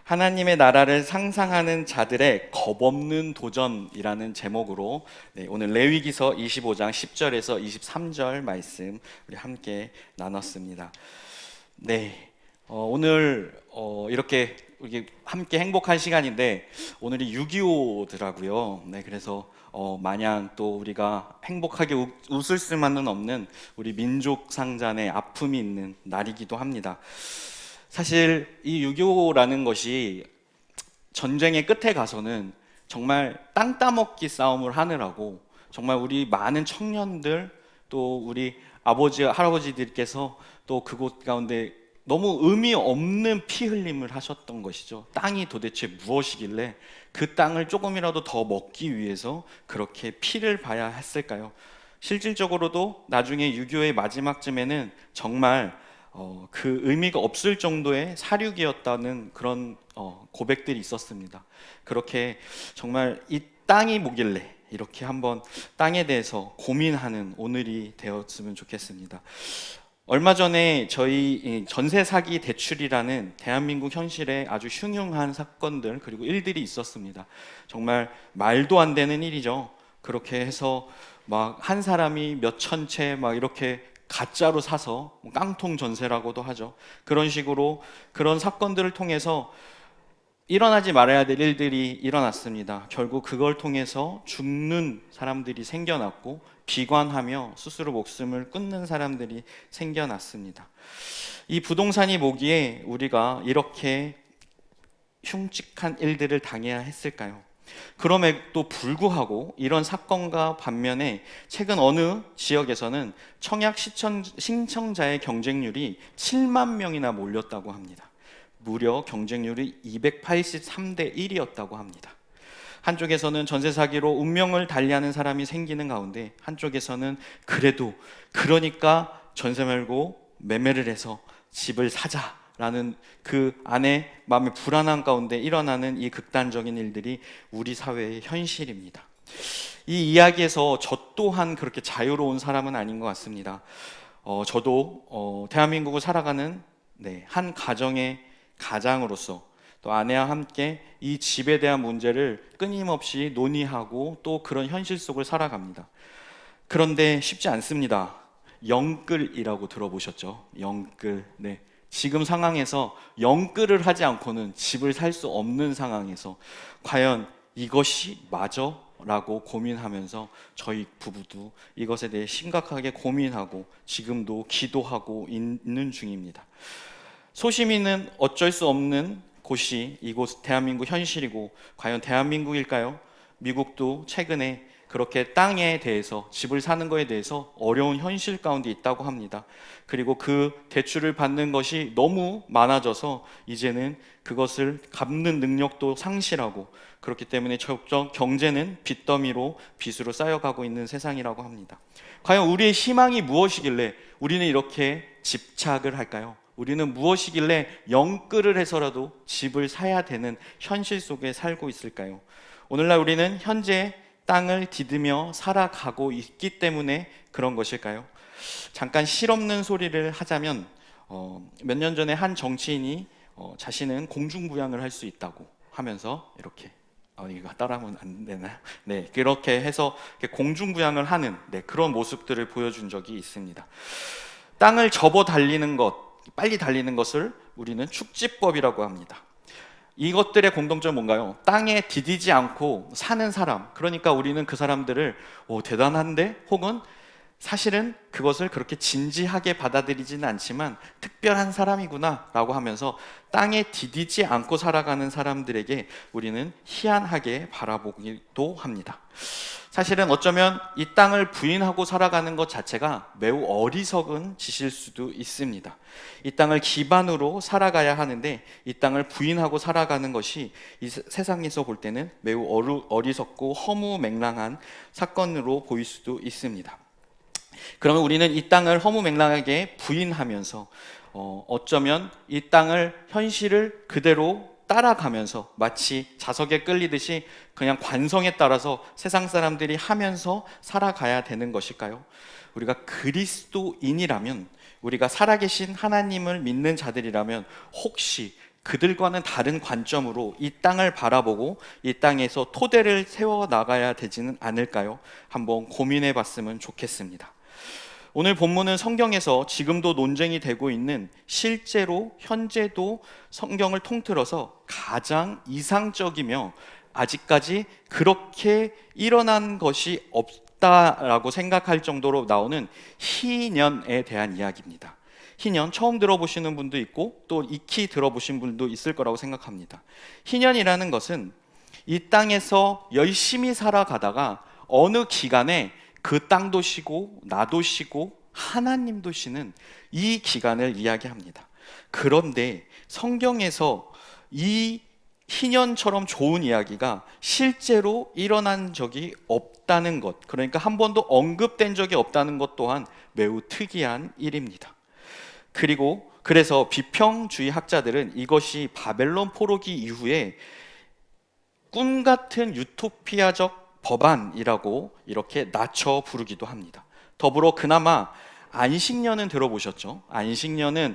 하나님의 나라를 상상하는 자들의 겁없는 도전이라는 제목으로 오늘 레위기서 25장 10절에서 23절 말씀 우리 함께 나눴습니다. 오늘 이렇게 함께 행복한 시간인데 오늘이 6.25더라고요. 그래서 마냥 또 우리가 행복하게 웃을 수만은 없는 우리 민족 상잔의 아픔이 있는 날이기도 합니다. 사실 이 6.25라는 것이 전쟁의 끝에 가서는 정말 땅 따먹기 싸움을 하느라고 정말 우리 많은 청년들 또 우리 아버지 할아버지들께서 또 그곳 가운데 너무 의미 없는 피 흘림을 하셨던 것이죠. 땅이 도대체 무엇이길래 그 땅을 조금이라도 더 먹기 위해서 그렇게 피를 봐야 했을까요? 실질적으로도 나중에 6.25의 마지막쯤에는 정말 그 의미가 없을 정도의 사륙이었다는 그런 고백들이 있었습니다. 그렇게 정말 이 땅이 뭐길래 이렇게 한번 땅에 대해서 고민하는 오늘이 되었으면 좋겠습니다. 얼마 전에 저희 전세 사기 대출이라는 대한민국 현실에 아주 흉흉한 사건들 그리고 일들이 있었습니다. 정말 말도 안 되는 일이죠. 그렇게 해서 막 한 사람이 몇천 채 막 이렇게 가짜로 사서 깡통 전세라고도 하죠. 그런 식으로 그런 사건들을 통해서 일어나지 말아야 될 일들이 일어났습니다. 결국 그걸 통해서 죽는 사람들이 생겨났고 비관하며 스스로 목숨을 끊는 사람들이 생겨났습니다. 이 부동산이 뭐기에 우리가 이렇게 흉측한 일들을 당해야 했을까요? 그럼에도 불구하고 이런 사건과 반면에 최근 어느 지역에서는 청약 신청자의 경쟁률이 7만 명이나 몰렸다고 합니다. 무려 경쟁률이 283대 1이었다고 합니다. 한쪽에서는 전세 사기로 운명을 달리하는 사람이 생기는 가운데 한쪽에서는 그래도 그러니까 전세 말고 매매를 해서 집을 사자라는 그 안에 마음의 불안한 가운데 일어나는 이 극단적인 일들이 우리 사회의 현실입니다. 이 이야기에서 저 또한 그렇게 자유로운 사람은 아닌 것 같습니다. 저도 대한민국을 살아가는 한 가정의 가장으로서 또 아내와 함께 이 집에 대한 문제를 끊임없이 논의하고 또 그런 현실 속을 살아갑니다. 그런데 쉽지 않습니다. 영끌이라고 들어보셨죠? 영끌. 지금 상황에서 영끌을 하지 않고는 집을 살 수 없는 상황에서 과연 이것이 맞아? 라고 고민하면서 저희 부부도 이것에 대해 심각하게 고민하고 지금도 기도하고 있는 중입니다. 소시민은 어쩔 수 없는 곳이 이곳 대한민국 현실이고 과연 대한민국일까요? 미국도 최근에 그렇게 땅에 대해서 집을 사는 것에 대해서 어려운 현실 가운데 있다고 합니다. 그리고 그 대출을 받는 것이 너무 많아져서 이제는 그것을 갚는 능력도 상실하고 그렇기 때문에 점점 경제는 빚더미로 빚으로 쌓여가고 있는 세상이라고 합니다. 과연 우리의 희망이 무엇이길래 우리는 이렇게 집착을 할까요? 우리는 무엇이길래 영끌을 해서라도 집을 사야 되는 현실 속에 살고 있을까요? 오늘날 우리는 현재 땅을 디디며 살아가고 있기 때문에 그런 것일까요? 잠깐 실없는 소리를 하자면 몇 년 전에 한 정치인이 자신은 공중부양을 할 수 있다고 하면서 이렇게 이거 따라하면 안 되나요? 그렇게 해서 공중부양을 하는 그런 모습들을 보여준 적이 있습니다. 땅을 접어 달리는 것, 빨리 달리는 것을 우리는 축지법이라고 합니다. 이것들의 공통점은 뭔가요? 땅에 디디지 않고 사는 사람, 그러니까 우리는 그 사람들을 대단한데 혹은 사실은 그것을 그렇게 진지하게 받아들이지는 않지만 특별한 사람이구나 라고 하면서 땅에 디디지 않고 살아가는 사람들에게 우리는 희한하게 바라보기도 합니다. 사실은 어쩌면 이 땅을 부인하고 살아가는 것 자체가 매우 어리석은 짓일 수도 있습니다. 이 땅을 기반으로 살아가야 하는데 이 땅을 부인하고 살아가는 것이 이 세상에서 볼 때는 매우 어리석고 허무맹랑한 사건으로 보일 수도 있습니다. 그러면 우리는 이 땅을 허무맹랑하게 부인하면서 어쩌면 이 땅을 현실을 그대로 따라가면서 마치 자석에 끌리듯이 그냥 관성에 따라서 세상 사람들이 하면서 살아가야 되는 것일까요? 우리가 그리스도인이라면, 우리가 살아계신 하나님을 믿는 자들이라면 혹시 그들과는 다른 관점으로 이 땅을 바라보고 이 땅에서 토대를 세워 나가야 되지는 않을까요? 한번 고민해 봤으면 좋겠습니다. 오늘 본문은 성경에서 지금도 논쟁이 되고 있는, 실제로 현재도 성경을 통틀어서 가장 이상적이며 아직까지 그렇게 일어난 것이 없다라고 생각할 정도로 나오는 희년에 대한 이야기입니다. 희년, 처음 들어보시는 분도 있고 또 익히 들어보신 분도 있을 거라고 생각합니다. 희년이라는 것은 이 땅에서 열심히 살아가다가 어느 기간에 그 땅도 쉬고 나도 쉬고 하나님도 쉬는 이 기간을 이야기합니다. 그런데 성경에서 이 희년처럼 좋은 이야기가 실제로 일어난 적이 없다는 것, 그러니까 한 번도 언급된 적이 없다는 것 또한 매우 특이한 일입니다. 그래서 비평주의 학자들은 이것이 바벨론 포로기 이후에 꿈 같은 유토피아적 법안이라고 이렇게 낮춰 부르기도 합니다. 더불어 그나마 안식년은 들어보셨죠? 안식년은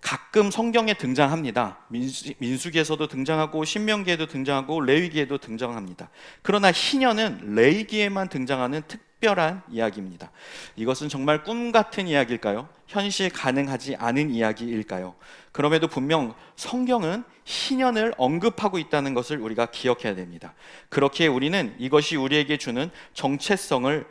가끔 성경에 등장합니다. 민수기에서도 등장하고 신명기에도 등장하고 레위기에도 등장합니다. 그러나 희년은 레위기에만 등장하는 특별한 이야기입니다. 이것은 정말 꿈 같은 이야기일까요? 현실 가능하지 않은 이야기일까요? 그럼에도 분명 성경은 희년을 언급하고 있다는 것을 우리가 기억해야 됩니다. 그렇게 우리는 이것이 우리에게 주는 정체성을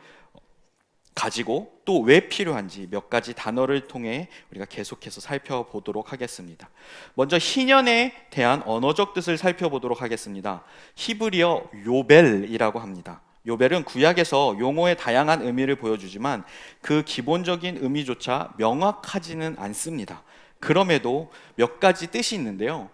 가지고 또 왜 필요한지 몇 가지 단어를 통해 우리가 계속해서 살펴보도록 하겠습니다. 먼저 희년에 대한 언어적 뜻을 살펴보도록 하겠습니다. 히브리어 요벨이라고 합니다. 요벨은 구약에서 용어의 다양한 의미를 보여주지만 그 기본적인 의미조차 명확하지는 않습니다. 그럼에도 몇 가지 뜻이 있는데요.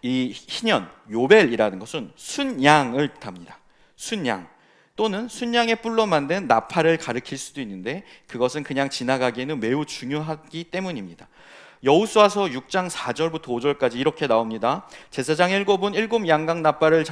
이 희년, 요벨이라는 것은 순양을 뜻합니다. 순양 또는 순양의 뿔로 만든 나팔을 가리킬 수도 있는데 그것은 그냥 지나가기에는 매우 중요하기 때문입니다. 여호수아서 6장 4절부터 5절까지 이렇게 나옵니다. 제사장 일곱은 일곱 양각 나팔을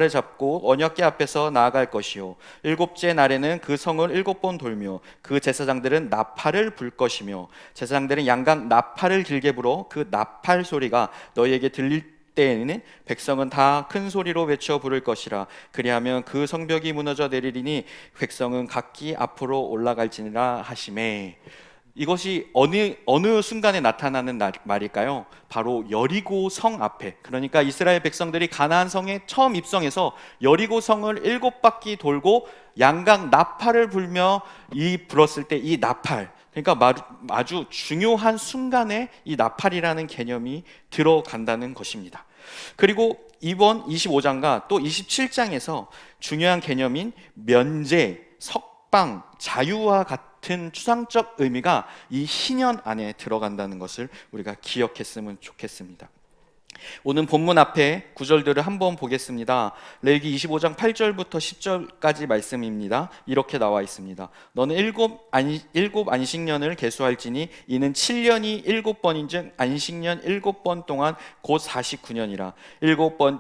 잡고 언약궤 앞에서 나아갈 것이요 일곱째 날에는 그 성을 7번 돌며 그 제사장들은 나팔을 불 것이며 제사장들은 양각 나팔을 길게 불어 그 나팔 소리가 너희에게 들릴 때에는 백성은 다 큰 소리로 외쳐 부를 것이라. 그리하면 그 성벽이 무너져 내리리니 백성은 각기 앞으로 올라갈지니라 하시매. 이것이 어느 순간에 나타나는 말일까요? 바로 여리고 성 앞에, 그러니까 이스라엘 백성들이 가나안 성에 처음 입성해서 여리고 성을 7바퀴 돌고 양각 나팔을 불며 불었을 때 이 나팔, 그러니까 아주 중요한 순간에 이 나팔이라는 개념이 들어간다는 것입니다. 그리고 이번 25장과 또 27장에서 중요한 개념인 면제, 석방, 자유와 같은 추상적 의미가 이 희년 안에 들어간다는 것을 우리가 기억했으면 좋겠습니다. 오늘 본문 앞에 구절들을 한번 보겠습니다. 레위기 25장 8절부터 10절까지 말씀입니다. 이렇게 나와 있습니다. 너는 일곱 안식년을 계수할지니 이는 7년이 7번인즉 안식년 7번 동안 곧 49년이라.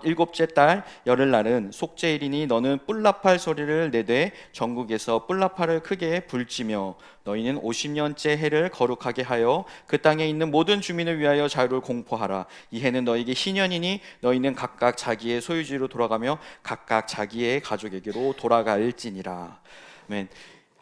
일곱째 달 열흘날은 속죄일이니 너는 뿔나팔 소리를 내되 전국에서 뿔나팔을 크게 불지며 너희는 50년째 해를 거룩하게 하여 그 땅에 있는 모든 주민을 위하여 자유를 공포하라. 이 해는 너희에게 희년이니 너희는 각각 자기의 소유지로 돌아가며 각각 자기의 가족에게로 돌아갈지니라. 아멘.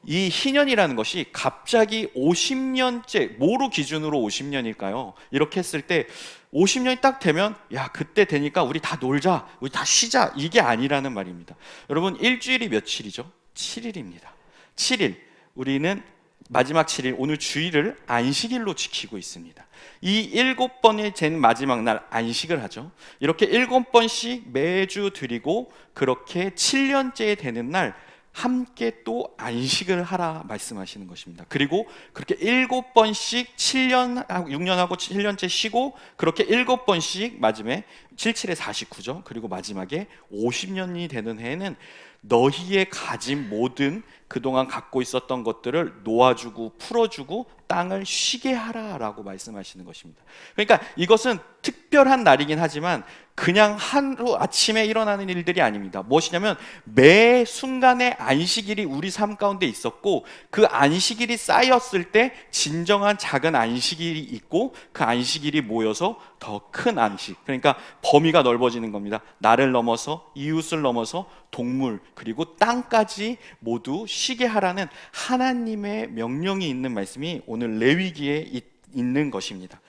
이 희년이라는 것이 갑자기 50년째, 뭐로 기준으로 50년일까요? 이렇게 했을 때 50년이 딱 되면 야, 그때 되니까 우리 다 놀자, 우리 다 쉬자, 이게 아니라는 말입니다. 여러분, 일주일이 며칠이죠? 7일입니다. 7일. 우리는 마지막 7일, 오늘 주일을 안식일로 지키고 있습니다. 이 7번이 된 마지막 날 안식을 하죠. 이렇게 7번씩 매주 드리고 그렇게 7년째 되는 날 함께 또 안식을 하라 말씀하시는 것입니다. 그리고 그렇게 7번씩 6년하고 7년째 쉬고 그렇게 7번씩 마지막에 77에 49죠. 그리고 마지막에 50년이 되는 해에는 너희의 가진 모든 그동안 갖고 있었던 것들을 놓아주고 풀어주고 땅을 쉬게 하라라고 말씀하시는 것입니다. 그러니까 이것은 특별한 날이긴 하지만 그냥 하루 아침에 일어나는 일들이 아닙니다. 무엇이냐면 매 순간의 안식일이 우리 삶 가운데 있었고, 그 안식일이 쌓였을 때 진정한 작은 안식일이 있고, 그 안식일이 모여서 더 큰 안식, 그러니까 범위가 넓어지는 겁니다. 나를 넘어서 이웃을 넘어서 동물 그리고 땅까지 모두 쉬게 하라는 하나님의 명령이 있는 말씀이 오늘 레위기에 있는 것입니다.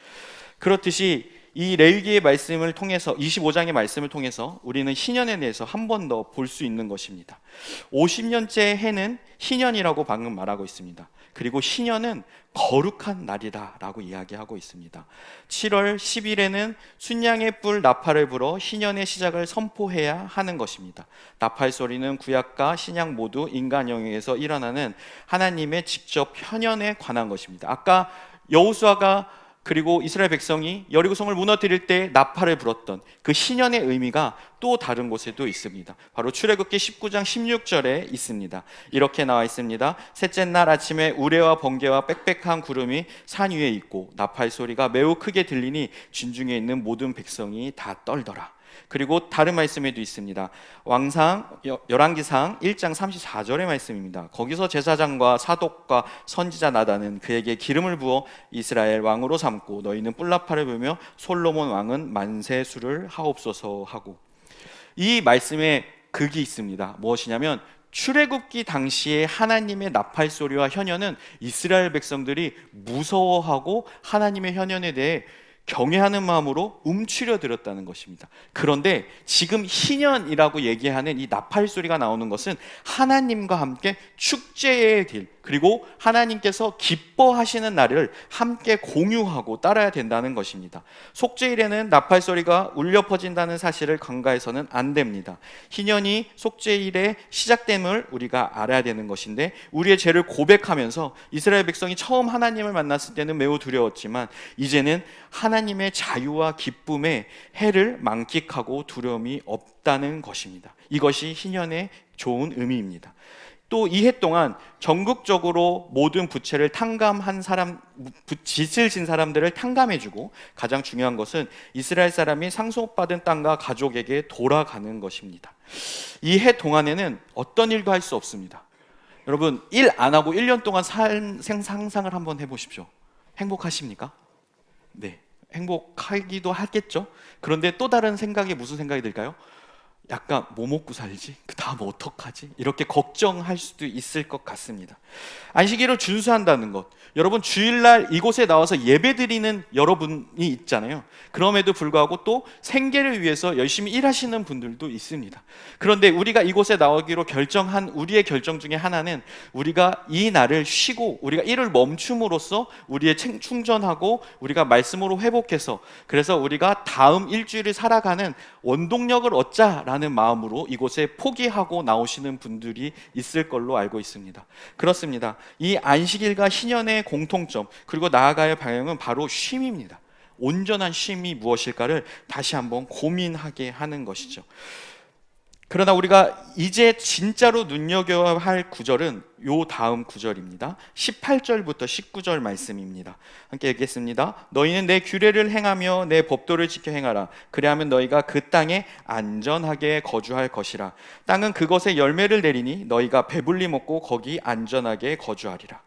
그렇듯이 이 레위기의 말씀을 통해서, 25장의 말씀을 통해서 우리는 희년에 대해서 한 번 더 볼 수 있는 것입니다. 50년째 해는 희년이라고 방금 말하고 있습니다. 그리고 희년은 거룩한 날이다 라고 이야기하고 있습니다. 7월 10일에는 순양의 뿔 나팔을 불어 희년의 시작을 선포해야 하는 것입니다. 나팔 소리는 구약과 신약 모두 인간 영역에서 일어나는 하나님의 직접 현현에 관한 것입니다. 아까 여호수아가 그리고 이스라엘 백성이 여리고성을 무너뜨릴 때 나팔을 불었던 그 신년의 의미가 또 다른 곳에도 있습니다. 바로 출애굽기 19장 16절에 있습니다. 이렇게 나와 있습니다. 셋째 날 아침에 우레와 번개와 빽빽한 구름이 산 위에 있고 나팔 소리가 매우 크게 들리니 진중에 있는 모든 백성이 다 떨더라. 그리고 다른 말씀에도 있습니다. 열왕기상 1장 34절의 말씀입니다. 거기서 제사장과 사독과 선지자 나단은 그에게 기름을 부어 이스라엘 왕으로 삼고 너희는 뿔나팔을 불며 솔로몬 왕은 만세수를 하옵소서 하고, 이 말씀에 극이 있습니다. 무엇이냐면 출애굽기 당시에 하나님의 나팔 소리와 현현은 이스라엘 백성들이 무서워하고 하나님의 현현에 대해 경외하는 마음으로 움츠려 들었다는 것입니다. 그런데 지금 희년이라고 얘기하는 이 나팔 소리가 나오는 것은 하나님과 함께 축제의 길, 그리고 하나님께서 기뻐하시는 날을 함께 공유하고 따라야 된다는 것입니다. 속죄일에는 나팔 소리가 울려 퍼진다는 사실을 간과해서는 안 됩니다. 희년이 속죄일의 시작됨을 우리가 알아야 되는 것인데, 우리의 죄를 고백하면서 이스라엘 백성이 처음 하나님을 만났을 때는 매우 두려웠지만 이제는 하나님의 자유와 기쁨의 해를 만끽하고 두려움이 없다는 것입니다. 이것이 희년의 좋은 의미입니다. 또 이 해 동안 전국적으로 모든 부채를 탕감한 사람, 빚을 진 사람들을 탕감해주고, 가장 중요한 것은 이스라엘 사람이 상속받은 땅과 가족에게 돌아가는 것입니다. 이 해 동안에는 어떤 일도 할 수 없습니다. 여러분, 일 안 하고 1년 동안 상상을 한번 해보십시오. 행복하십니까? 네, 행복하기도 하겠죠. 그런데 또 다른 생각이 무슨 생각이 들까요? 약간 뭐 먹고 살지? 그 다음 어떡하지? 이렇게 걱정할 수도 있을 것 같습니다. 안식일을 준수한다는 것, 여러분 주일날 이곳에 나와서 예배드리는 여러분이 있잖아요. 그럼에도 불구하고 또 생계를 위해서 열심히 일하시는 분들도 있습니다. 그런데 우리가 이곳에 나오기로 결정한 우리의 결정 중에 하나는, 우리가 이 날을 쉬고 우리가 일을 멈춤으로써 우리의 충전하고 우리가 말씀으로 회복해서, 그래서 우리가 다음 일주일을 살아가는 원동력을 얻자라는 마음으로 이곳에 포기하고 나오시는 분들이 있을 걸로 알고 있습니다. 그렇습니다. 이 안식일과 희년의 공통점, 그리고 나아가야 할 방향은 바로 쉼입니다. 온전한 쉼이 무엇일까를 다시 한번 고민하게 하는 것이죠. 그러나 우리가 이제 진짜로 눈여겨야 할 구절은 요 다음 구절입니다. 18절부터 19절 말씀입니다. 함께 읽겠습니다. 너희는 내 규례를 행하며 내 법도를 지켜 행하라. 그리하면 너희가 그 땅에 안전하게 거주할 것이라. 땅은 그것에 열매를 내리니 너희가 배불리 먹고 거기 안전하게 거주하리라.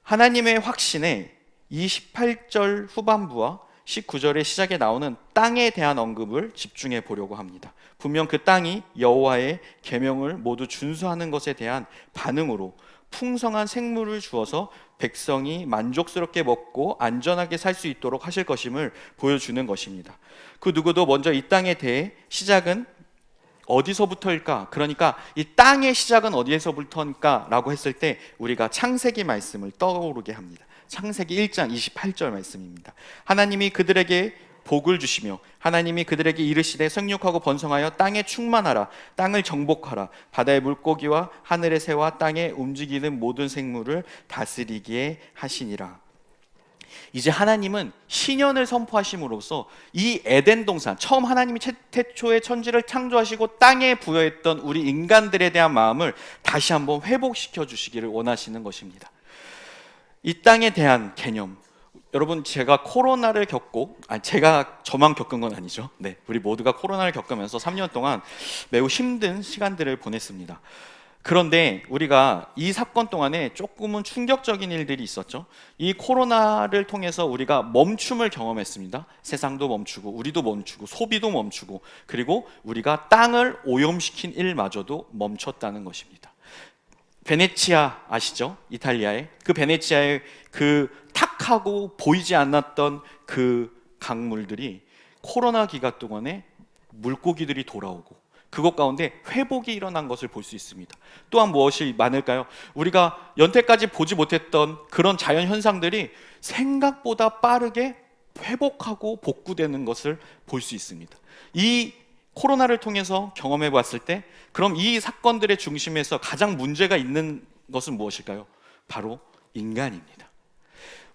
하나님의 확신에 이 18절 후반부와 19절의 시작에 나오는 땅에 대한 언급을 집중해 보려고 합니다. 분명 그 땅이 여호와의 계명을 모두 준수하는 것에 대한 반응으로 풍성한 생물을 주어서 백성이 만족스럽게 먹고 안전하게 살 수 있도록 하실 것임을 보여주는 것입니다. 그 누구도 먼저 이 땅에 대해 시작은 어디서부터일까? 그러니까 이 땅의 시작은 어디에서부터일까? 라고 했을 때 우리가 창세기 말씀을 떠오르게 합니다. 창세기 1장 28절 말씀입니다. 하나님이 그들에게 복을 주시며 하나님이 그들에게 이르시되 생육하고 번성하여 땅에 충만하라. 땅을 정복하라. 바다의 물고기와 하늘의 새와 땅에 움직이는 모든 생물을 다스리게 하시니라. 이제 하나님은 신년을 선포하심으로써 이 에덴 동산, 처음 하나님이 태초에 천지를 창조하시고 땅에 부여했던 우리 인간들에 대한 마음을 다시 한번 회복시켜 주시기를 원하시는 것입니다. 이 땅에 대한 개념, 여러분, 제가 코로나를 겪고, 제가 저만 겪은 건 아니죠. 네, 우리 모두가 코로나를 겪으면서 3년 동안 매우 힘든 시간들을 보냈습니다. 그런데 우리가 이 사건 동안에 조금은 충격적인 일들이 있었죠. 이 코로나를 통해서 우리가 멈춤을 경험했습니다. 세상도 멈추고 우리도 멈추고 소비도 멈추고, 그리고 우리가 땅을 오염시킨 일마저도 멈췄다는 것입니다. 베네치아 아시죠? 이탈리아의 그 베네치아의 그 탁하고 보이지 않았던 그 강물들이 코로나 기간 동안에 물고기들이 돌아오고 그것 가운데 회복이 일어난 것을 볼 수 있습니다. 또한 무엇이 많을까요? 우리가 연태까지 보지 못했던 그런 자연 현상들이 생각보다 빠르게 회복하고 복구되는 것을 볼 수 있습니다. 이 코로나를 통해서 경험해 봤을 때, 그럼 이 사건들의 중심에서 가장 문제가 있는 것은 무엇일까요? 바로 인간입니다.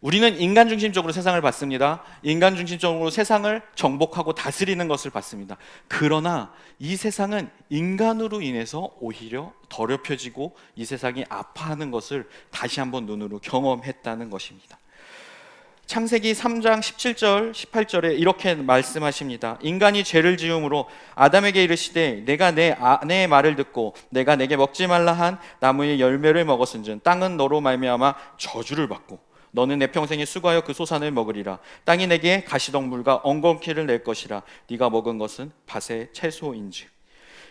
우리는 인간 중심적으로 세상을 봤습니다. 인간 중심적으로 세상을 정복하고 다스리는 것을 봤습니다. 그러나 이 세상은 인간으로 인해서 오히려 더럽혀지고 이 세상이 아파하는 것을 다시 한번 눈으로 경험했다는 것입니다. 창세기 3장 17절 18절에 이렇게 말씀하십니다. 인간이 죄를 지음으로 아담에게 이르시되 내가 내 아내의 말을 듣고 내가 내게 먹지 말라 한 나무의 열매를 먹었은즉 땅은 너로 말미암아 저주를 받고 너는 내 평생에 수고하여 그 소산을 먹으리라. 땅이 내게 가시덤불과 엉겅퀴를 낼 것이라. 네가 먹은 것은 밭의 채소인즉.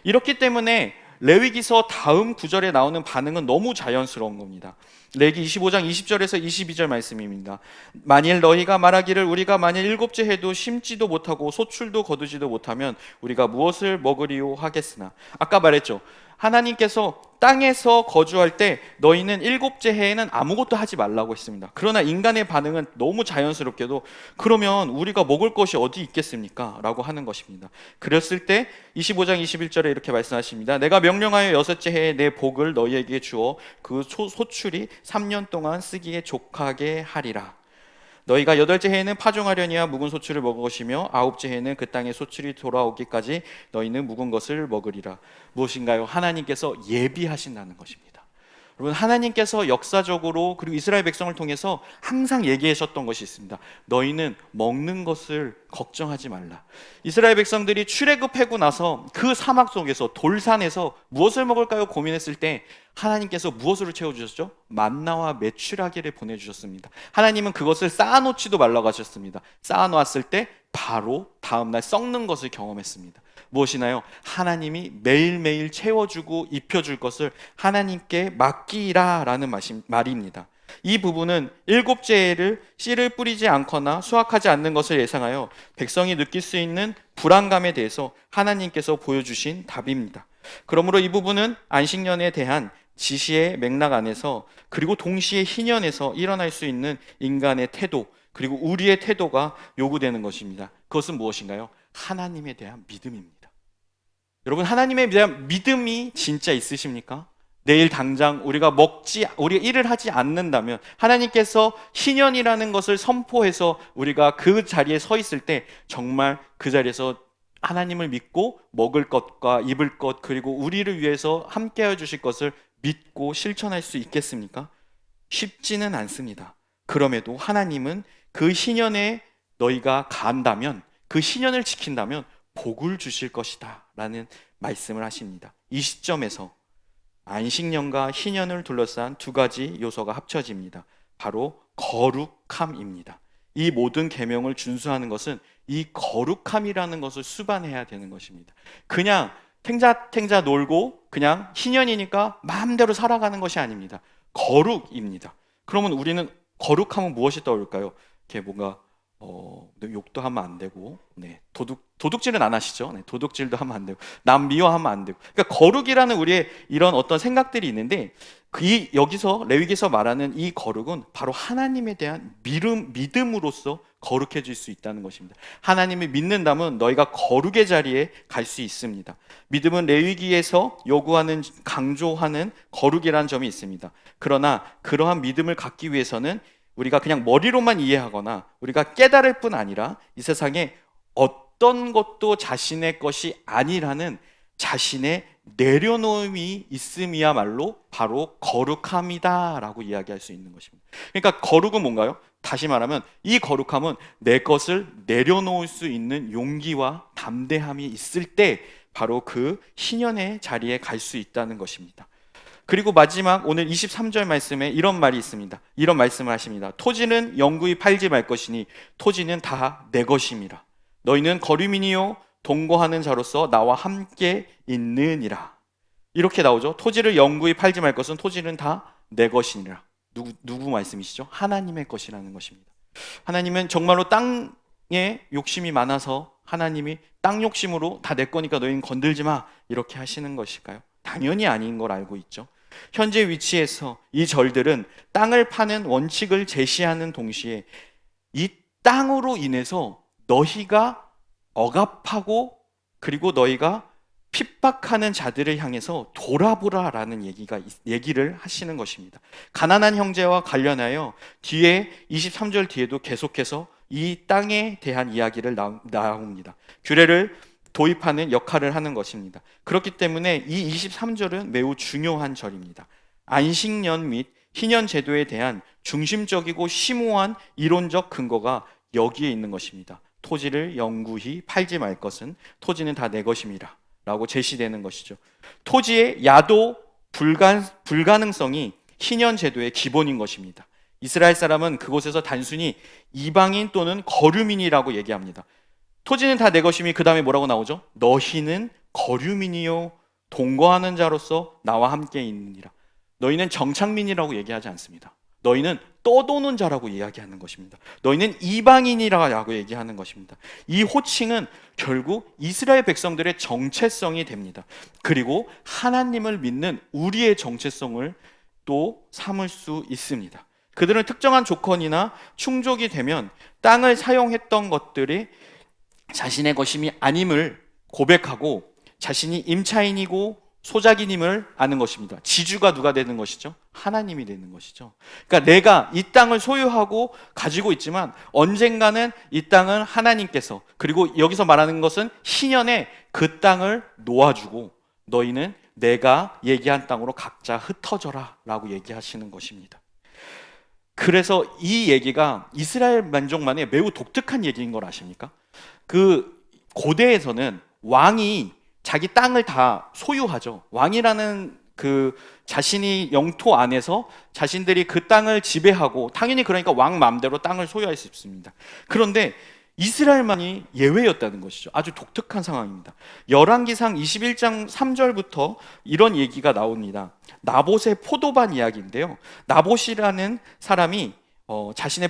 이렇기 때문에 레위기서 다음 구절에 나오는 반응은 너무 자연스러운 겁니다. 레위기 25장 20절에서 22절 말씀입니다. 만일 너희가 말하기를 우리가 만일 일곱째 해도 심지도 못하고 소출도 거두지도 못하면 우리가 무엇을 먹으리요 하겠으나, 아까 말했죠. 하나님께서 땅에서 거주할 때 너희는 일곱째 해에는 아무것도 하지 말라고 했습니다. 그러나 인간의 반응은 너무 자연스럽게도 그러면 우리가 먹을 것이 어디 있겠습니까? 라고 하는 것입니다. 그랬을 때 25장 21절에 이렇게 말씀하십니다. 내가 명령하여 여섯째 해에 내 복을 너희에게 주어 그 소출이 3년 동안 쓰기에 족하게 하리라. 너희가 여덟째 해에는 파종하려니와 묵은 소출을 먹을 것이며 아홉째 해에는 그 땅의 소출이 돌아오기까지 너희는 묵은 것을 먹으리라. 무엇인가요? 하나님께서 예비하신다는 것입니다. 여러분, 하나님께서 역사적으로 그리고 이스라엘 백성을 통해서 항상 얘기하셨던 것이 있습니다. 너희는 먹는 것을 걱정하지 말라. 이스라엘 백성들이 출애굽하고 나서 그 사막 속에서 돌산에서 무엇을 먹을까요? 고민했을 때 하나님께서 무엇으로 채워주셨죠? 만나와 메추라기를 보내주셨습니다. 하나님은 그것을 쌓아놓지도 말라고 하셨습니다. 쌓아놓았을 때 바로 다음날 썩는 것을 경험했습니다. 무엇이나요? 하나님이 매일매일 채워주고 입혀줄 것을 하나님께 맡기라 라는 말입니다. 이 부분은 일곱째 해를 씨를 뿌리지 않거나 수확하지 않는 것을 예상하여 백성이 느낄 수 있는 불안감에 대해서 하나님께서 보여주신 답입니다. 그러므로 이 부분은 안식년에 대한 지시의 맥락 안에서, 그리고 동시에 희년에서 일어날 수 있는 인간의 태도, 그리고 우리의 태도가 요구되는 것입니다. 그것은 무엇인가요? 하나님에 대한 믿음입니다. 여러분, 하나님에 대한 믿음이 진짜 있으십니까? 내일 당장 우리가 일을 하지 않는다면, 하나님께서 희년이라는 것을 선포해서 우리가 그 자리에 서 있을 때 정말 그 자리에서 하나님을 믿고 먹을 것과 입을 것, 그리고 우리를 위해서 함께해 주실 것을 믿고 실천할 수 있겠습니까? 쉽지는 않습니다. 그럼에도 하나님은 그 희년에 너희가 간다면, 그 희년을 지킨다면 복을 주실 것이다 라는 말씀을 하십니다. 이 시점에서 안식년과 희년을 둘러싼 두 가지 요소가 합쳐집니다. 바로 거룩함입니다. 이 모든 계명을 준수하는 것은 이 거룩함이라는 것을 수반해야 되는 것입니다. 그냥 탱자탱자 놀고 그냥 희년이니까 마음대로 살아가는 것이 아닙니다. 거룩입니다. 그러면 우리는 거룩하면 무엇이 떠올릴까요? 이렇게 뭔가 욕도 하면 안 되고, 도둑질은 안 하시죠? 도둑질도 하면 안 되고, 남 미워하면 안 되고. 그러니까 거룩이라는 우리의 이런 어떤 생각들이 있는데, 여기서 레위기서 말하는 이 거룩은 바로 하나님에 대한 믿음으로써 거룩해질 수 있다는 것입니다. 하나님을 믿는다면 너희가 거룩의 자리에 갈 수 있습니다. 믿음은 레위기에서 강조하는 거룩이라는 점이 있습니다. 그러나 그러한 믿음을 갖기 위해서는 우리가 그냥 머리로만 이해하거나 우리가 깨달을 뿐 아니라 이 세상에 어떤 것도 자신의 것이 아니라는 자신의 내려놓음이 있음이야말로 바로 거룩함이다 라고 이야기할 수 있는 것입니다. 그러니까 거룩은 뭔가요? 다시 말하면 이 거룩함은 내 것을 내려놓을 수 있는 용기와 담대함이 있을 때 바로 그 희년의 자리에 갈 수 있다는 것입니다. 그리고 마지막 오늘 23절 말씀에 이런 말이 있습니다. 이런 말씀을 하십니다. 토지는 영구히 팔지 말 것이니 토지는 다 내 것임이라. 너희는 거류민이요 동거하는 자로서 나와 함께 있느니라. 이렇게 나오죠. 토지를 영구히 팔지 말 것은 토지는 다 내 것이니라. 누구 말씀이시죠? 하나님의 것이라는 것입니다. 하나님은 정말로 땅에 욕심이 많아서 하나님이 땅 욕심으로 다 내 거니까 너희는 건들지 마 이렇게 하시는 것일까요? 당연히 아닌 걸 알고 있죠. 현재 위치에서 이 절들은 땅을 파는 원칙을 제시하는 동시에 이 땅으로 인해서 너희가 억압하고 그리고 너희가 핍박하는 자들을 향해서 돌아보라라는 얘기를 하시는 것입니다. 가난한 형제와 관련하여 뒤에 23절 뒤에도 계속해서 이 땅에 대한 이야기를 나옵니다. 규례를 도입하는 역할을 하는 것입니다. 그렇기 때문에 이 23절은 매우 중요한 절입니다. 안식년 및 희년 제도에 대한 중심적이고 심오한 이론적 근거가 여기에 있는 것입니다. 토지를 영구히 팔지 말 것은 토지는 다 내 것임이라 라고 제시되는 것이죠. 토지의 야도 불가능성이 희년 제도의 기본인 것입니다. 이스라엘 사람은 그곳에서 단순히 이방인 또는 거류민이라고 얘기합니다. 토지는 다 내 것이니 그 다음에 뭐라고 나오죠? 너희는 거류민이요 동거하는 자로서 나와 함께 있느니라. 너희는 정착민이라고 얘기하지 않습니다. 너희는 떠도는 자라고 이야기하는 것입니다. 너희는 이방인이라고 얘기하는 것입니다. 이 호칭은 결국 이스라엘 백성들의 정체성이 됩니다. 그리고 하나님을 믿는 우리의 정체성을 또 삼을 수 있습니다. 그들은 특정한 조건이나 충족이 되면 땅을 사용했던 것들이 자신의 것임이 아님을 고백하고 자신이 임차인이고 소작인임을 아는 것입니다. 지주가 누가 되는 것이죠? 하나님이 되는 것이죠. 그러니까 내가 이 땅을 소유하고 가지고 있지만 언젠가는 이 땅은 하나님께서, 그리고 여기서 말하는 것은 희년에 그 땅을 놓아주고 너희는 내가 얘기한 땅으로 각자 흩어져라 라고 얘기하시는 것입니다. 그래서 이 얘기가 이스라엘 민족만의 매우 독특한 얘기인 걸 아십니까? 그 고대에서는 왕이 자기 땅을 다 소유하죠. 왕이라는 그 자신이 영토 안에서 자신들이 그 땅을 지배하고, 당연히 그러니까 왕 마음대로 땅을 소유할 수 있습니다. 그런데 이스라엘만이 예외였다는 것이죠. 아주 독특한 상황입니다. 열왕기상 21장 3절부터 이런 얘기가 나옵니다. 나봇의 포도밭 이야기인데요. 나봇이라는 사람이 자신의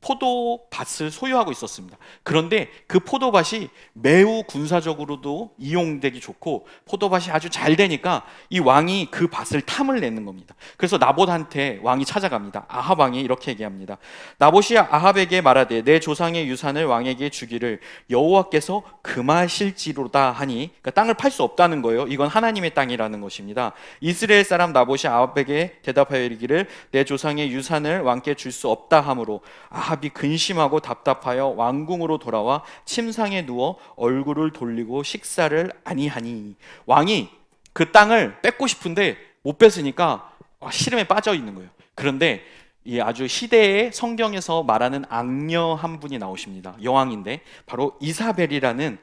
포도밭을 소유하고 있었습니다. 그런데 그 포도밭이 매우 군사적으로도 이용되기 좋고 포도밭이 아주 잘 되니까 이 왕이 그 밭을 탐을 내는 겁니다. 그래서 나봇한테 왕이 찾아갑니다. 아합 왕이 이렇게 얘기합니다. 나봇이 아합에게 말하되 내 조상의 유산을 왕에게 주기를 여호와께서 금하실지로다 하니, 그러니까 땅을 팔 수 없다는 거예요. 이건 하나님의 땅이라는 것입니다. 이스라엘 사람 나봇이 아합에게 대답하여 이르기를 내 조상의 유산을 왕께 줄 수 없다 하므로 아합이 근심하고 답답하여 왕궁으로 돌아와 침상에 누워 얼굴을 돌리고 식사를 아니하니, 왕이 그 땅을 뺏고 싶은데 못 뺏으니까 시름에 빠져 있는 거예요. 그런데 이 아주 시대의 성경에서 말하는 악녀 한 분이 나오십니다. 여왕인데 바로 이세벨이라는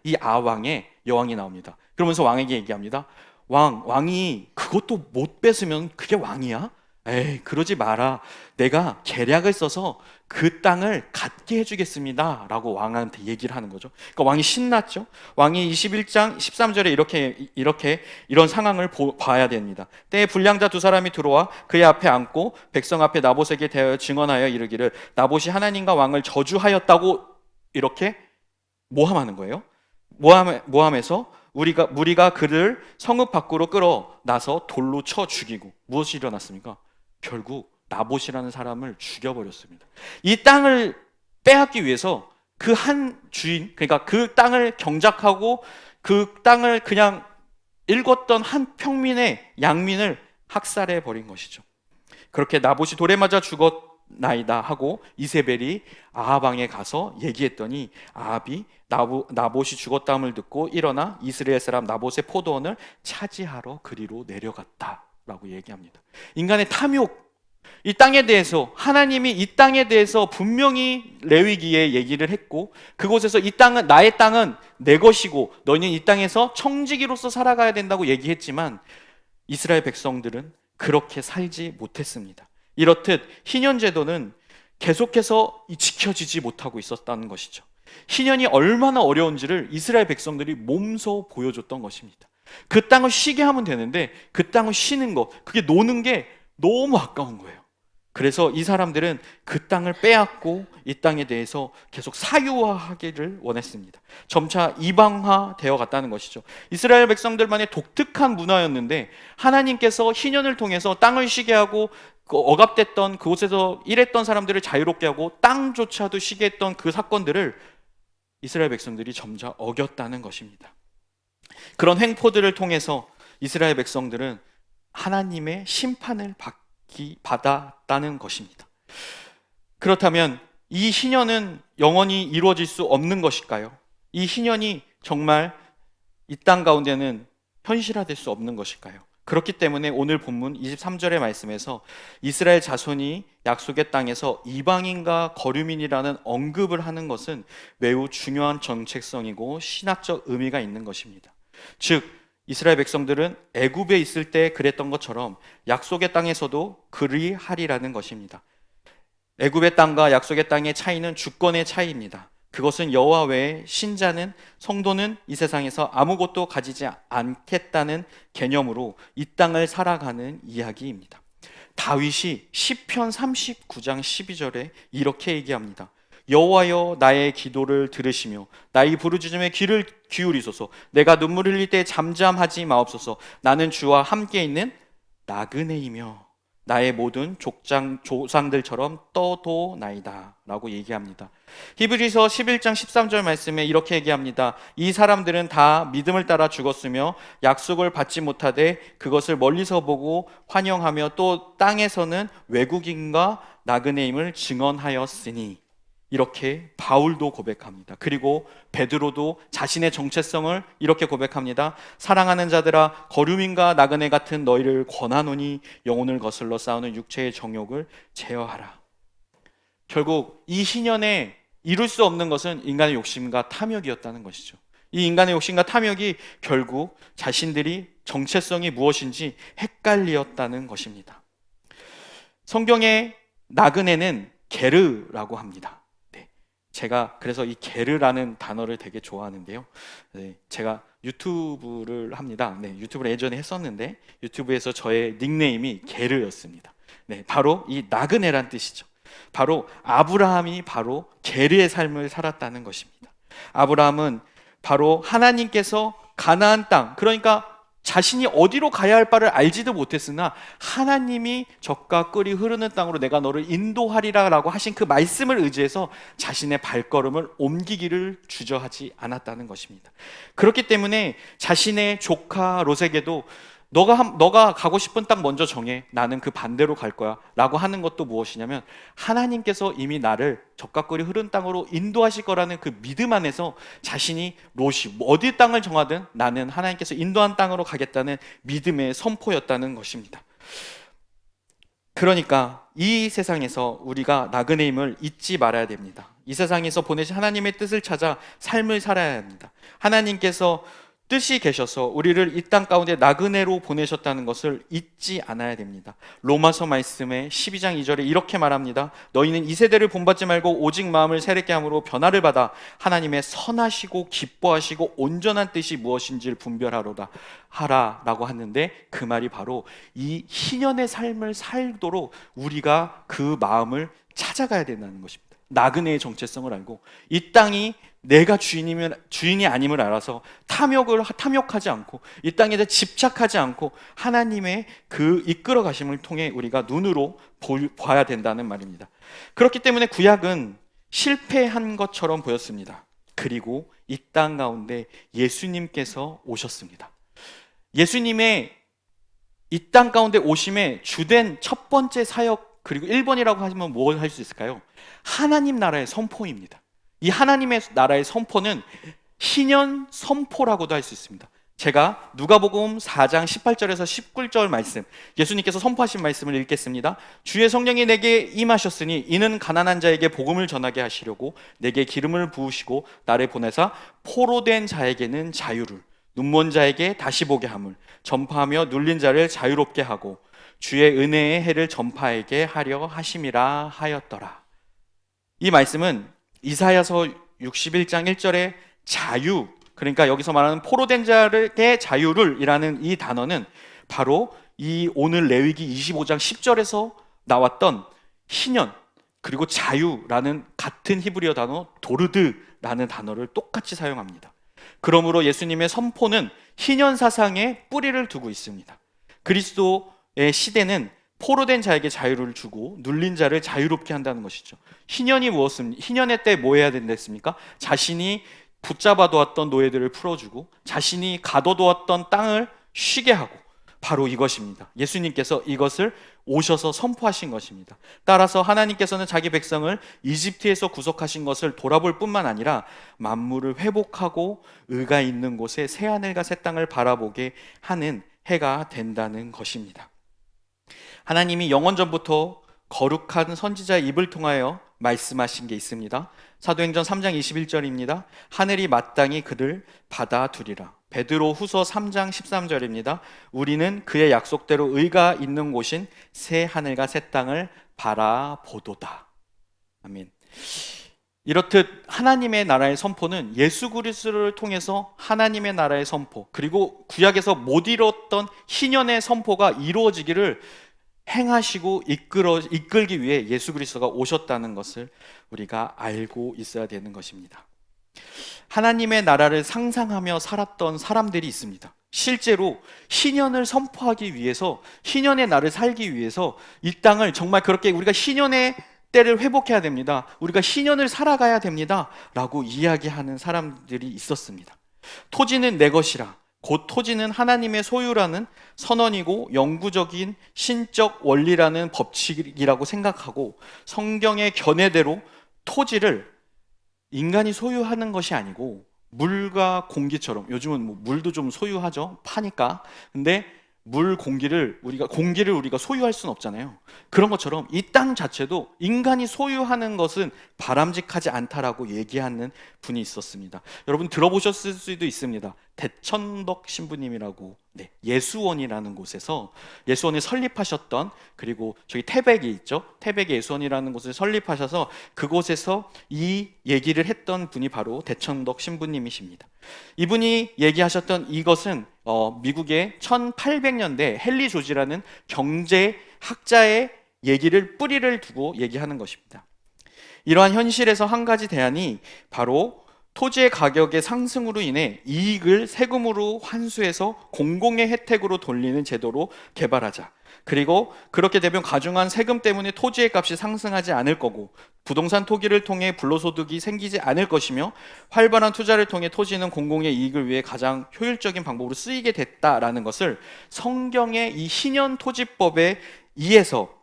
이 아왕의 여왕이 나옵니다. 그러면서 왕에게 얘기합니다. 왕이 그것도 못 뺏으면 그게 왕이야? 에이, 그러지 마라. 내가 계략을 써서 그 땅을 갖게 해주겠습니다 라고 왕한테 얘기를 하는 거죠. 그러니까 왕이 신났죠. 왕이 21장 13절에 이런 상황을 봐야 됩니다. 때에 불량자 두 사람이 들어와 그의 앞에 앉고 백성 앞에 나봇에게 대하여 증언하여 이르기를 나봇이 하나님과 왕을 저주하였다고 이렇게 모함하는 거예요. 모함해서 무리가 그를 성읍 밖으로 끌어 나서 돌로 쳐 죽이고, 무엇이 일어났습니까? 결국 나봇이라는 사람을 죽여버렸습니다. 이 땅을 빼앗기 위해서 그 한 주인, 그러니까 그 땅을 경작하고 그 땅을 그냥 일궜던 한 평민의 양민을 학살해 버린 것이죠. 그렇게 나봇이 돌에 맞아 죽었나이다 하고 이세벨이 아합 왕에 가서 얘기했더니 아합이 나봇이 죽었다함을 듣고 일어나 이스라엘 사람 나봇의 포도원을 차지하러 그리로 내려갔다라고 얘기합니다. 인간의 탐욕, 이 땅에 대해서, 하나님이 이 땅에 대해서 분명히 레위기에 얘기를 했고, 그곳에서 이 땅은, 나의 땅은 내 것이고 너희는 이 땅에서 청지기로서 살아가야 된다고 얘기했지만 이스라엘 백성들은 그렇게 살지 못했습니다. 이렇듯 희년제도는 계속해서 지켜지지 못하고 있었다는 것이죠. 희년이 얼마나 어려운지를 이스라엘 백성들이 몸소 보여줬던 것입니다. 그 땅을 쉬게 하면 되는데 그 땅을 쉬는 거, 그게 노는 게 너무 아까운 거예요. 그래서 이 사람들은 그 땅을 빼앗고 이 땅에 대해서 계속 사유화하기를 원했습니다. 점차 이방화 되어 갔다는 것이죠. 이스라엘 백성들만의 독특한 문화였는데 하나님께서 희년을 통해서 땅을 쉬게 하고 억압됐던 그곳에서 일했던 사람들을 자유롭게 하고 땅조차도 쉬게 했던 그 사건들을 이스라엘 백성들이 점차 어겼다는 것입니다. 그런 횡포들을 통해서 이스라엘 백성들은 하나님의 심판을 받았다는 것입니다. 그렇다면 이 희년은 영원히 이루어질 수 없는 것일까요? 이 희년이 정말 이 땅 가운데는 현실화될 수 없는 것일까요? 그렇기 때문에 오늘 본문 23절의 말씀에서 이스라엘 자손이 약속의 땅에서 이방인과 거류민이라는 언급을 하는 것은 매우 중요한 정책성이고 신학적 의미가 있는 것입니다. 즉 이스라엘 백성들은 애굽에 있을 때 그랬던 것처럼 약속의 땅에서도 그리하리라는 것입니다. 애굽의 땅과 약속의 땅의 차이는 주권의 차이입니다. 그것은 여호와 외에 신자는, 성도는 이 세상에서 아무것도 가지지 않겠다는 개념으로 이 땅을 살아가는 이야기입니다. 다윗이 시편 39장 12절에 이렇게 얘기합니다. 여호와여 나의 기도를 들으시며 나의 부르짖음에 귀를 기울이소서. 내가 눈물 흘릴 때 잠잠하지 마옵소서. 나는 주와 함께 있는 나그네이며 나의 모든 조상들처럼 떠도나이다 라고 얘기합니다. 히브리서 11장 13절 말씀에 이렇게 얘기합니다. 이 사람들은 다 믿음을 따라 죽었으며 약속을 받지 못하되 그것을 멀리서 보고 환영하며 또 땅에서는 외국인과 나그네임을 증언하였으니, 이렇게 바울도 고백합니다. 그리고 베드로도 자신의 정체성을 이렇게 고백합니다. 사랑하는 자들아 거류민과 나그네 같은 너희를 권하노니 영혼을 거슬러 싸우는 육체의 정욕을 제어하라. 결국 이 희년에 이룰 수 없는 것은 인간의 욕심과 탐욕이었다는 것이죠. 이 인간의 욕심과 탐욕이 결국 자신들이 정체성이 무엇인지 헷갈리었다는 것입니다. 성경의 나그네는 게르라고 합니다. 제가 그래서 이 게르라는 단어를 되게 좋아하는데요. 제가 유튜브를 합니다. 유튜브를 예전에 했었는데 유튜브에서 저의 닉네임이 게르였습니다. 바로 이 나그네란 뜻이죠. 바로 아브라함이 바로 게르의 삶을 살았다는 것입니다. 아브라함은 바로 하나님께서 가나안 땅, 그러니까 자신이 어디로 가야 할 바를 알지도 못했으나 하나님이 젖과 꿀이 흐르는 땅으로 내가 너를 인도하리라 라고 하신 그 말씀을 의지해서 자신의 발걸음을 옮기기를 주저하지 않았다는 것입니다. 그렇기 때문에 자신의 조카 롯에게도 너가 가고 싶은 땅 먼저 정해, 나는 그 반대로 갈 거야 라고 하는 것도 무엇이냐면 하나님께서 이미 나를 젖과 꿀이 흐른 땅으로 인도하실 거라는 그 믿음 안에서 자신이 롯이 어디 땅을 정하든 나는 하나님께서 인도한 땅으로 가겠다는 믿음의 선포였다는 것입니다. 그러니까 이 세상에서 우리가 나그네임을 잊지 말아야 됩니다. 이 세상에서 보내신 하나님의 뜻을 찾아 삶을 살아야 합니다. 하나님께서 뜻이 계셔서 우리를 이 땅 가운데 나그네로 보내셨다는 것을 잊지 않아야 됩니다. 로마서 말씀에 12장 2절에 이렇게 말합니다. 너희는 이 세대를 본받지 말고 오직 마음을 새롭게 함으로 변화를 받아 하나님의 선하시고 기뻐하시고 온전한 뜻이 무엇인지를 분별하로다 하라 라고 하는데, 그 말이 바로 이 희년의 삶을 살도록 우리가 그 마음을 찾아가야 된다는 것입니다. 나그네의 정체성을 알고 이 땅이 내가 주인이 아님을 알아서 탐욕하지 않고 이 땅에 대해 집착하지 않고 하나님의 그 이끌어 가심을 통해 우리가 눈으로 봐야 된다는 말입니다. 그렇기 때문에 구약은 실패한 것처럼 보였습니다. 그리고 이 땅 가운데 예수님께서 오셨습니다. 예수님의 이 땅 가운데 오심의 주된 첫 번째 사역, 그리고 1번이라고 하면 뭘 할 수 있을까요? 하나님 나라의 선포입니다. 이 하나님의 나라의 선포는 신년 선포라고도 할 수 있습니다. 제가 누가복음 4장 18절에서 19절 말씀, 예수님께서 선포하신 말씀을 읽겠습니다. 주의 성령이 내게 임하셨으니 이는 가난한 자에게 복음을 전하게 하시려고 내게 기름을 부으시고 나를 보내사 포로된 자에게는 자유를, 눈먼 자에게 다시 보게 함을, 전파하며 눌린 자를 자유롭게 하고 주의 은혜의 해를 전파하게 하려 하심이라 하였더라. 이 말씀은 이사야서 61장 1절에 자유, 그러니까 여기서 말하는 포로된 자에게 자유를 이라는 이 단어는 바로 이 오늘 레위기 25장 10절에서 나왔던 희년 그리고 자유라는 같은 히브리어 단어 도르드라는 단어를 똑같이 사용합니다. 그러므로 예수님의 선포는 희년 사상에 뿌리를 두고 있습니다. 그리스도의 시대는 포로된 자에게 자유를 주고 눌린 자를 자유롭게 한다는 것이죠. 희년이 무엇입니까? 희년의 때 뭐 해야 된댔습니까? 자신이 붙잡아두었던 노예들을 풀어주고 자신이 가둬두었던 땅을 쉬게 하고, 바로 이것입니다. 예수님께서 이것을 오셔서 선포하신 것입니다. 따라서 하나님께서는 자기 백성을 이집트에서 구속하신 것을 돌아볼 뿐만 아니라 만물을 회복하고 의가 있는 곳에 새하늘과 새 땅을 바라보게 하는 해가 된다는 것입니다. 하나님이 영원전부터 거룩한 선지자의 입을 통하여 말씀하신 게 있습니다. 사도행전 3장 21절입니다. 하늘이 마땅히 그를 받아두리라. 베드로 후서 3장 13절입니다. 우리는 그의 약속대로 의가 있는 곳인 새 하늘과 새 땅을 바라보도다. 아멘. 이렇듯 하나님의 나라의 선포는 예수 그리스도를 통해서 하나님의 나라의 선포, 그리고 구약에서 못 이뤘던 희년의 선포가 이루어지기를 행하시고 이끌기 위해 예수 그리스도가 오셨다는 것을 우리가 알고 있어야 되는 것입니다. 하나님의 나라를 상상하며 살았던 사람들이 있습니다. 실제로 희년을 선포하기 위해서, 희년의 날을 살기 위해서 이 땅을 정말 그렇게 우리가 희년의 때를 회복해야 됩니다, 우리가 희년을 살아가야 됩니다 라고 이야기하는 사람들이 있었습니다. 토지는 내 것이라, 곧 토지는 하나님의 소유라는 선언이고 영구적인 신적 원리라는 법칙이라고 생각하고, 성경의 견해대로 토지를 인간이 소유하는 것이 아니고 물과 공기처럼, 요즘은 뭐 물도 좀 소유하죠, 파니까. 근데 물, 공기를 우리가 소유할 수는 없잖아요. 그런 것처럼 이 땅 자체도 인간이 소유하는 것은 바람직하지 않다라고 얘기하는 분이 있었습니다. 여러분 들어보셨을 수도 있습니다. 대천덕 신부님이라고, 예수원이라는 곳에서 예수원을 설립하셨던, 그리고 저기 태백이 있죠, 태백 예수원이라는 곳을 설립하셔서 그곳에서 이 얘기를 했던 분이 바로 대천덕 신부님이십니다. 이분이 얘기하셨던 이것은 미국의 1800년대 헨리 조지라는 경제학자의 얘기를 뿌리를 두고 얘기하는 것입니다. 이러한 현실에서 한 가지 대안이 바로 토지의 가격의 상승으로 인해 이익을 세금으로 환수해서 공공의 혜택으로 돌리는 제도로 개발하자. 그리고 그렇게 되면 가중한 세금 때문에 토지의 값이 상승하지 않을 거고, 부동산 토기를 통해 불로소득이 생기지 않을 것이며, 활발한 투자를 통해 토지는 공공의 이익을 위해 가장 효율적인 방법으로 쓰이게 됐다라는 것을 성경의 이 희년 토지법에 의해서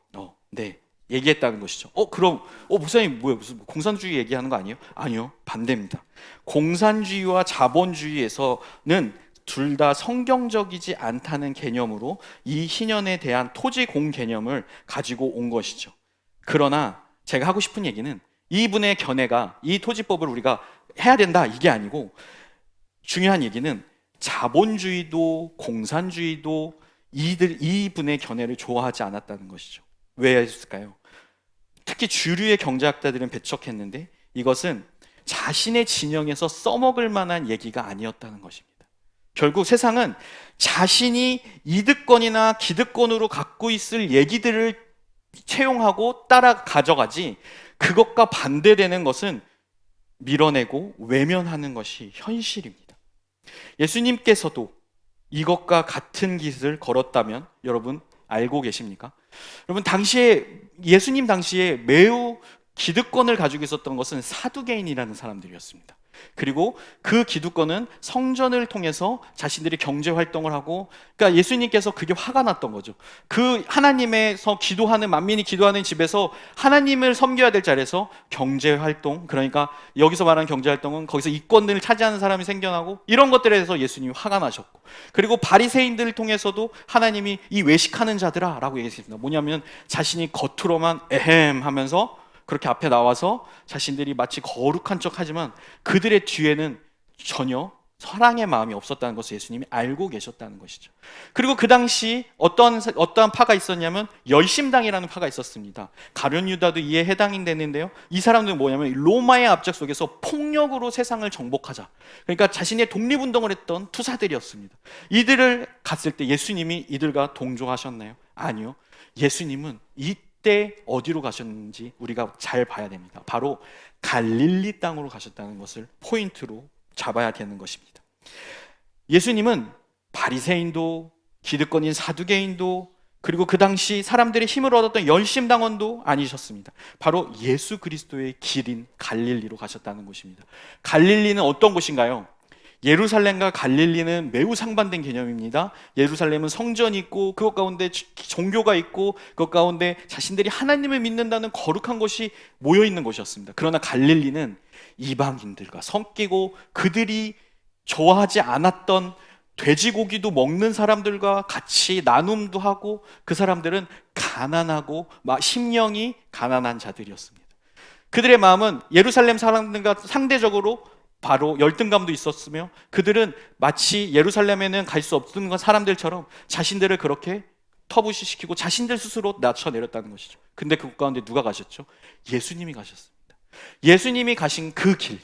얘기했다는 것이죠. 그럼 목사님 무슨 공산주의 얘기하는 거 아니에요? 아니요, 반대입니다. 공산주의와 자본주의에서는 둘 다 성경적이지 않다는 개념으로 이 희년에 대한 토지 공 개념을 가지고 온 것이죠. 그러나 제가 하고 싶은 얘기는 이분의 견해가 이 토지법을 우리가 해야 된다 이게 아니고, 중요한 얘기는 자본주의도 공산주의도 이분의 견해를 좋아하지 않았다는 것이죠. 왜 했을까요? 특히 주류의 경제학자들은 배척했는데 이것은 자신의 진영에서 써먹을 만한 얘기가 아니었다는 것입니다. 결국 세상은 자신이 이득권이나 기득권으로 갖고 있을 얘기들을 채용하고 따라 가져가지, 그것과 반대되는 것은 밀어내고 외면하는 것이 현실입니다. 예수님께서도 이것과 같은 길을 걸었다면 여러분 알고 계십니까? 여러분 예수님 당시에 매우 기득권을 가지고 있었던 것은 사두개인이라는 사람들이었습니다. 그리고 그 기득권은 성전을 통해서 자신들이 경제 활동을 하고, 그러니까 예수님께서 그게 화가 났던 거죠. 그 하나님에서 기도하는, 만민이 기도하는 집에서 하나님을 섬겨야 될 자리에서 경제 활동, 그러니까 여기서 말하는 경제 활동은 거기서 이권을 차지하는 사람이 생겨나고, 이런 것들에 대해서 예수님이 화가 나셨고, 그리고 바리새인들을 통해서도 하나님이 이 외식하는 자들아 라고 얘기했습니다. 뭐냐면 자신이 겉으로만 에헴 하면서 그렇게 앞에 나와서 자신들이 마치 거룩한 척 하지만 그들의 뒤에는 전혀 사랑의 마음이 없었다는 것을 예수님이 알고 계셨다는 것이죠. 그리고 그 당시 어떠한 파가 있었냐면 열심당이라는 파가 있었습니다. 가룟 유다도 이에 해당이 되는데요. 이 사람들은 뭐냐면 로마의 압력 속에서 폭력으로 세상을 정복하자, 그러니까 자신의 독립운동을 했던 투사들이었습니다. 이들을 갔을 때 예수님이 이들과 동조하셨나요? 아니요. 예수님은 이때 어디로 가셨는지 우리가 잘 봐야 됩니다. 바로 갈릴리 땅으로 가셨다는 것을 포인트로 잡아야 되는 것입니다. 예수님은 바리새인도 기득권인 사두개인도 그리고 그 당시 사람들의 힘을 얻었던 열심당원도 아니셨습니다. 바로 예수 그리스도의 길인 갈릴리로 가셨다는 것입니다. 갈릴리는 어떤 곳인가요? 예루살렘과 갈릴리는 매우 상반된 개념입니다. 예루살렘은 성전이 있고 그것 가운데 종교가 있고 그것 가운데 자신들이 하나님을 믿는다는 거룩한 것이 모여있는 곳이었습니다. 그러나 갈릴리는 이방인들과 섞이고 그들이 좋아하지 않았던 돼지고기도 먹는 사람들과 같이 나눔도 하고, 그 사람들은 가난하고 심령이 가난한 자들이었습니다. 그들의 마음은 예루살렘 사람들과 상대적으로 바로 열등감도 있었으며, 그들은 마치 예루살렘에는 갈 수 없는 사람들처럼 자신들을 그렇게 터부시시키고 자신들 스스로 낮춰내렸다는 것이죠. 근데 그 가운데 누가 가셨죠? 예수님이 가셨습니다. 예수님이 가신 그 길,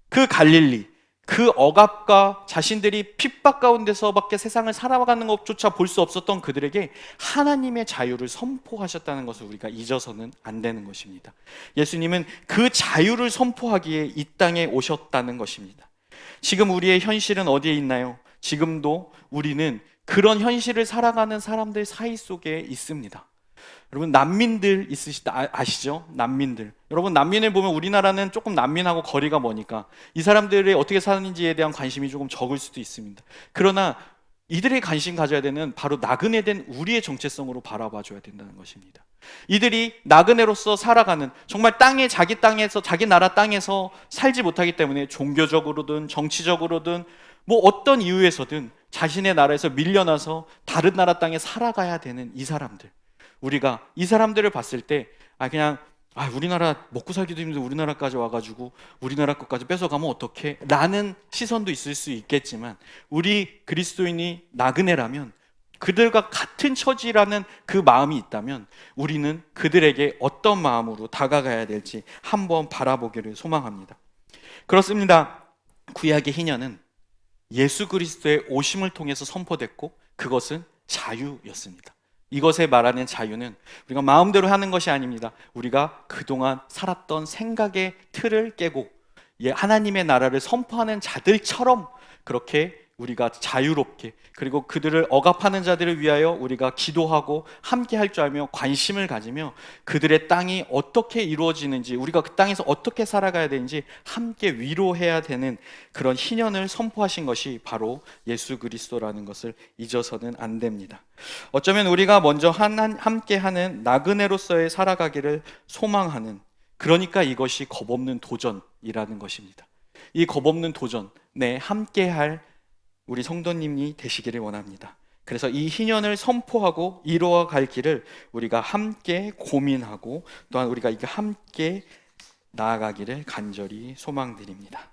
그 갈릴리, 그 억압과 자신들이 핍박 가운데서밖에 세상을 살아가는 것조차 볼 수 없었던 그들에게 하나님의 자유를 선포하셨다는 것을 우리가 잊어서는 안 되는 것입니다. 예수님은 그 자유를 선포하기에 이 땅에 오셨다는 것입니다. 지금 우리의 현실은 어디에 있나요? 지금도 우리는 그런 현실을 살아가는 사람들 사이 속에 있습니다. 여러분, 난민들 아시죠? 난민들. 여러분, 난민을 보면 우리나라는 조금 난민하고 거리가 머니까 이 사람들이 어떻게 사는지에 대한 관심이 조금 적을 수도 있습니다. 그러나 이들의 관심 가져야 되는 바로 나그네 된 우리의 정체성으로 바라봐 줘야 된다는 것입니다. 이들이 나그네로서 살아가는, 정말 자기 땅에서, 자기 나라 땅에서 살지 못하기 때문에 종교적으로든 정치적으로든 뭐 어떤 이유에서든 자신의 나라에서 밀려나서 다른 나라 땅에 살아가야 되는 이 사람들, 우리가 이 사람들을 봤을 때 우리나라 먹고 살기도 힘든데 우리나라까지 와가지고 우리나라 것까지 뺏어가면 어떡해? 라는 시선도 있을 수 있겠지만, 우리 그리스도인이 나그네라면, 그들과 같은 처지라는 그 마음이 있다면 우리는 그들에게 어떤 마음으로 다가가야 될지 한번 바라보기를 소망합니다. 그렇습니다. 구약의 희년은 예수 그리스도의 오심을 통해서 선포됐고, 그것은 자유였습니다. 이것에 말하는 자유는 우리가 마음대로 하는 것이 아닙니다. 우리가 그동안 살았던 생각의 틀을 깨고 하나님의 나라를 선포하는 자들처럼 그렇게 우리가 자유롭게, 그리고 그들을 억압하는 자들을 위하여 우리가 기도하고 함께 할 줄 알며 관심을 가지며 그들의 땅이 어떻게 이루어지는지, 우리가 그 땅에서 어떻게 살아가야 되는지 함께 위로해야 되는 그런 희년을 선포하신 것이 바로 예수 그리스도라는 것을 잊어서는 안 됩니다. 어쩌면 우리가 먼저 함께하는 나그네로서의 살아가기를 소망하는, 그러니까 이것이 겁없는 도전이라는 것입니다. 이 겁없는 도전에 함께할 우리 성도님이 되시기를 원합니다. 그래서 이 희년을 선포하고 이루어갈 길을 우리가 함께 고민하고 또한 우리가 이게 함께 나아가기를 간절히 소망드립니다.